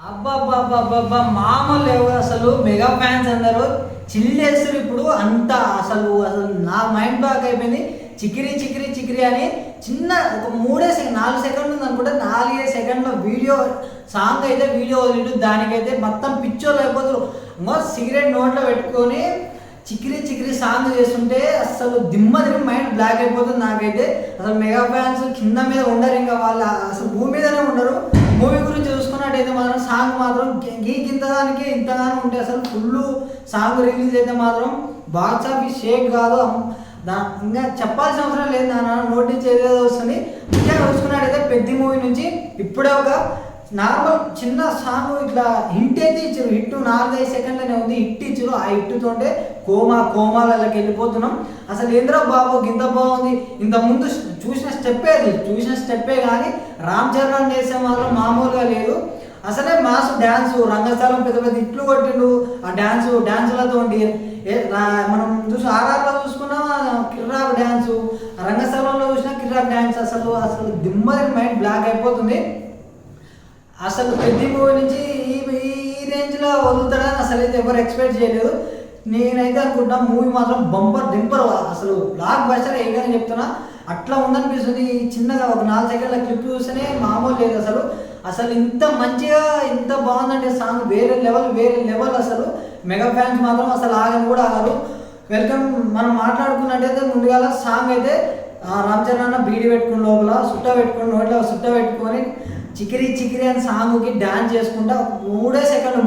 అబ్బబ్బబ్బబ్బబ్బా! మామూలు లేవు అసలు. మెగా ఫ్యాన్స్ అందరూ చిల్ చేస్తుర్రు ఇప్పుడు. అంత అసలు నా మైండ్ బ్లాక్ అయిపోయింది. 'చికిరి చికిరి చికిరి' అని చిన్న ఒక 4 సెకండ్లు ఉందనుకుంటే 4 సెకండ్ల వీడియో సాంగ్ అయితే వీడియో వదిలిండు. దానికైతే మొత్తం పిచ్చోళ్ళు అయిపోతున్నారు. సిగరెట్ నోట్లో పెట్టుకొని 'చికిరి చికిరి' సాంగ్ చేస్తుంటే అసలు దిమ్మ తిరిగి మైండ్ బ్లాక్ అయిపోతుంది నాకైతే. అసలు మెగా ఫ్యాన్స్ కింద మీద ఉండరు, ఇంకా వాళ్ళు అసలు భూమి మీదనే ఉండరు. మూవీ గురించి చూసుకున్నట్టయితే మాత్రం సాంగ్ మాత్రం ఇంతదానికి ఇంతగానో ఉంటే అసలు ఫుల్ సాంగ్ రిలీజ్ అయితే మాత్రం బాక్స్ ఆఫీస్ షేక్ కాదు. ఇంకా చెప్పాల్సిన అవసరం లేదు, నా నోటీస్ ఏదేదో వస్తుంది. ఇంకా చూసుకున్నట్టయితే పెద్ద మూవీ నుంచి ఇప్పుడే ఒక నార్మల్ చిన్న సాంగ్ ఇట్లా హిట్ అయితే ఇచ్చారు. హిట్ 4-5 సెకండ్లనే ఉంది, హిట్ ఇచ్చారు. ఆ హిట్తోటే కోమాలకి వెళ్ళిపోతున్నాం. అసలు ఏంద్రా బాబు ఇంత బాగుంది. ఇంత ముందు చూసిన స్టెప్పే కానీ రామ్ చరణ్ చేసే మాత్రం మామూలుగా లేదు. అసలే మాస్ డ్యాన్స్, రంగస్థలం పెద్ద పెద్ద ఇట్లు కొట్టిండు. ఆ డ్యాన్సులతో మనం ఆర్ఆర్లో చూసుకున్నా కిర్రాక్ డ్యాన్సు, రంగస్థలంలో చూసినా కిర్రాక్ డ్యాన్స్. అసలు దిమ్మది మైండ్ బ్లాక్ అయిపోతుంది. అసలు పెద్ద మూవీ నుంచి ఈ రేంజ్లో వదులుతాడని అసలు అయితే ఎవరు ఎక్స్పెక్ట్ చేయలేదు. నేనైతే అనుకుంటున్నా మూవీ మాత్రం డింపర్ అసలు బ్లాక్ బస్టర్ ఏంటని చెప్తున్నా. అట్లా ఉందనిపిస్తుంది. చిన్నగా ఒక 4 సెకండ్ల క్లిప్ చూస్తేనే మామూలు లేదు. అసలు ఇంత మంచిగా ఇంత బాగుందంటే సాంగ్ వేరే లెవెల్. అసలు మెగా ఫ్యాన్స్ మాత్రం అసలు ఆగని కూడా ఆగరు. వెల్కమ్. మనం మాట్లాడుకున్నట్టయితే ముందుగా సాంగ్ అయితే రామ్ చరణ్ అన్న బీడి పెట్టుకుని లోపల నోట్లో సుట్ట పెట్టుకొని 'చికిరి చికిరి' అని సాంగ్కి డ్యాన్స్ చేసుకుంటా 3 సెకండ్లు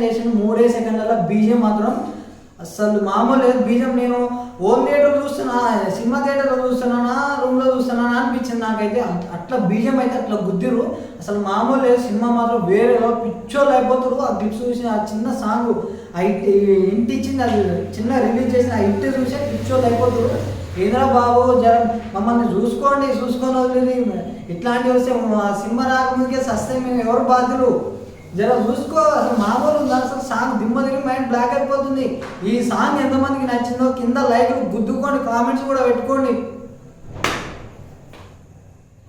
వేసిన 3 సెకండ్ల బీజం మాత్రం అసలు మామూలు లేదు. బీజం నేను హోమ్ థియేటర్లో చూస్తున్నా, సినిమా థియేటర్లో చూస్తున్నానా, రూమ్లో చూస్తున్నానా అనిపించింది నాకైతే. అట్లా బీజం అయితే అట్లా గుద్దిరు. అసలు మామూలు లేదు. సినిమా మాత్రం వేరే పిచ్చోళ్ళు అయిపోతారు. ఆ క్లిప్స్ చూసి ఆ చిన్న సాంగ్ ఇంటి ఇచ్చింది, అది చిన్న రిలీజ్ చేసిన ఆ ఇంటి చూసి పిచ్చోళ్ళు అయిపోతారు. ఏదైనా బాబు జర మమ్మల్ని చూసుకొని వదిలేదు. ఇట్లాంటివి వస్తే సినిమా రాకముందుకే సస్తే మేము ఎవరు బాధ్యులు? జర చూసుకో. అసలు మామూలు ఉందా? అసలు సాంగ్ దిమ్మ తిరిగి మైండ్ బ్లాక్ అయిపోతుంది. ఈ సాంగ్ ఎంతమందికి నచ్చిందో కింద లైక్లు గుద్దుకోండి, కామెంట్స్ కూడా పెట్టుకోండి.